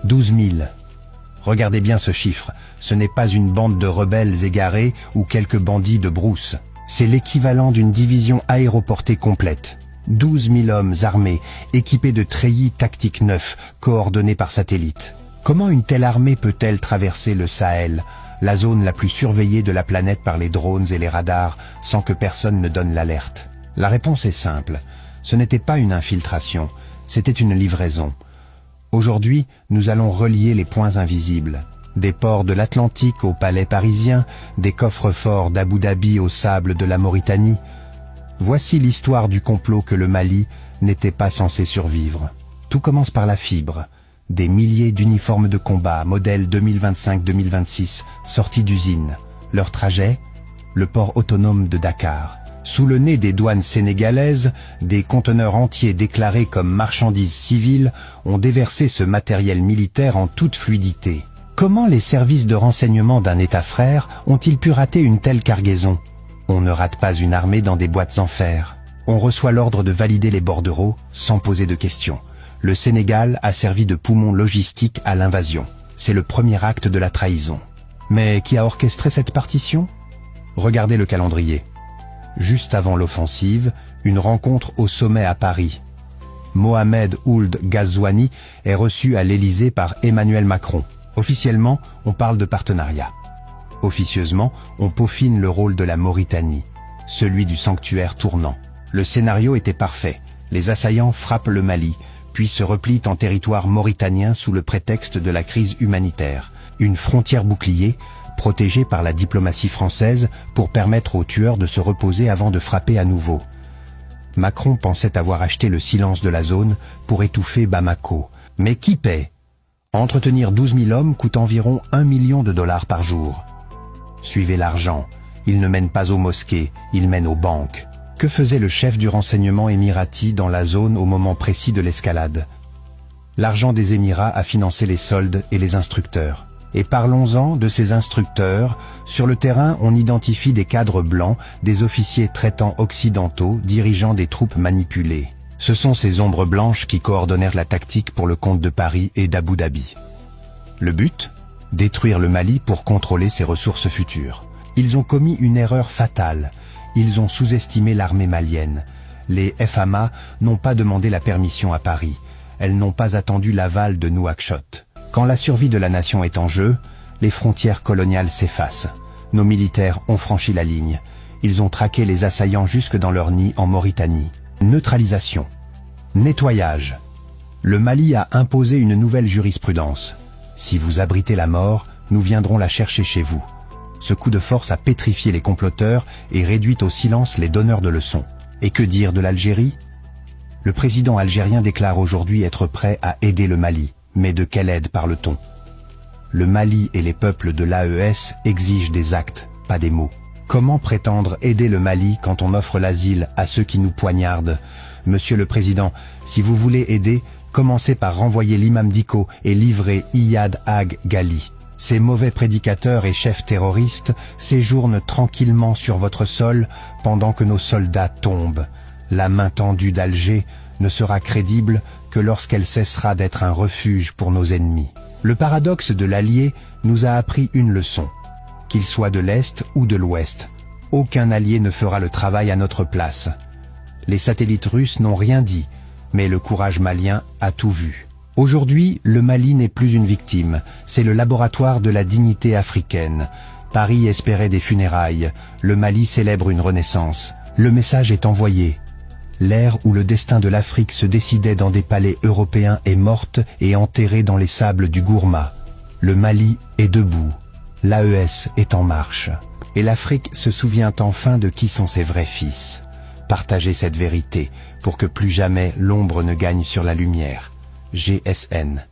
12 000. Regardez bien ce chiffre, ce n'est pas une bande de rebelles égarés ou quelques bandits de brousse. C'est l'équivalent d'une division aéroportée complète. 12 000 hommes armés, équipés de treillis tactiques neufs, coordonnés par satellite. Comment une telle armée peut-elle traverser le Sahel, la zone la plus surveillée de la planète par les drones et les radars, sans que personne ne donne l'alerte? La réponse est simple. Ce n'était pas une infiltration, c'était une livraison. Aujourd'hui, nous allons relier les points invisibles. Des ports de l'Atlantique au palais parisien, des coffres-forts d'Abu Dhabi aux sables de la Mauritanie. Voici l'histoire du complot que le Mali n'était pas censé survivre. Tout commence par la fibre. Des milliers d'uniformes de combat, modèle 2025-2026, sortis d'usine. Leur trajet, le port autonome de Dakar. Sous le nez des douanes sénégalaises, des conteneurs entiers déclarés comme marchandises civiles ont déversé ce matériel militaire en toute fluidité. Comment les services de renseignement d'un État frère ont-ils pu rater une telle cargaison? On ne rate pas une armée dans des boîtes en fer. On reçoit l'ordre de valider les bordereaux sans poser de questions. Le Sénégal a servi de poumon logistique à l'invasion. C'est le premier acte de la trahison. Mais qui a orchestré cette partition? Regardez le calendrier. Juste avant l'offensive, une rencontre au sommet à Paris. Mohamed Ould Ghazouani est reçu à l'Élysée par Emmanuel Macron. Officiellement, on parle de partenariat. Officieusement, on peaufine le rôle de la Mauritanie, celui du sanctuaire tournant. Le scénario était parfait. Les assaillants frappent le Mali, puis se replient en territoire mauritanien sous le prétexte de la crise humanitaire. Une frontière bouclier, protégée par la diplomatie française pour permettre aux tueurs de se reposer avant de frapper à nouveau. Macron pensait avoir acheté le silence de la zone pour étouffer Bamako. Mais qui paie? Entretenir 12 000 hommes coûte environ $1 million par jour. Suivez l'argent. Il ne mène pas aux mosquées, il mène aux banques. Que faisait le chef du renseignement émirati dans la zone au moment précis de l'escalade? L'argent des Émirats a financé les soldes et les instructeurs. Et parlons-en de ces instructeurs. Sur le terrain, on identifie des cadres blancs, des officiers traitants occidentaux, dirigeant des troupes manipulées. Ce sont ces ombres blanches qui coordonnèrent la tactique pour le compte de Paris et d'Abu Dhabi. Le but? Détruire le Mali pour contrôler ses ressources futures. Ils ont commis une erreur fatale. Ils ont sous-estimé l'armée malienne. Les FAMA n'ont pas demandé la permission à Paris. Elles n'ont pas attendu l'aval de Nouakchott. Quand la survie de la nation est en jeu, les frontières coloniales s'effacent. Nos militaires ont franchi la ligne. Ils ont traqué les assaillants jusque dans leur nid en Mauritanie. Neutralisation. Nettoyage. Le Mali a imposé une nouvelle jurisprudence. Si vous abritez la mort, nous viendrons la chercher chez vous. Ce coup de force a pétrifié les comploteurs et réduit au silence les donneurs de leçons. Et que dire de l'Algérie? Le président algérien déclare aujourd'hui être prêt à aider le Mali. Mais de quelle aide parle-t-on? Le Mali et les peuples de l'AES exigent des actes, pas des mots. Comment prétendre aider le Mali quand on offre l'asile à ceux qui nous poignardent? Monsieur le Président, si vous voulez aider, commencez par renvoyer l'imam Dicko et livrer Iyad Ag Ghali. Ces mauvais prédicateurs et chefs terroristes séjournent tranquillement sur votre sol pendant que nos soldats tombent. La main tendue d'Alger ne sera crédible que lorsqu'elle cessera d'être un refuge pour nos ennemis. Le paradoxe de l'allié nous a appris une leçon. Qu'il soit de l'Est ou de l'Ouest, aucun allié ne fera le travail à notre place. Les satellites russes n'ont rien dit, mais le courage malien a tout vu. Aujourd'hui, le Mali n'est plus une victime, c'est le laboratoire de la dignité africaine. Paris espérait des funérailles, le Mali célèbre une renaissance. Le message est envoyé. L'ère où le destin de l'Afrique se décidait dans des palais européens est morte et enterrée dans les sables du Gourma. Le Mali est debout, l'AES est en marche, et l'Afrique se souvient enfin de qui sont ses vrais fils. Partagez cette vérité pour que plus jamais l'ombre ne gagne sur la lumière. GSN.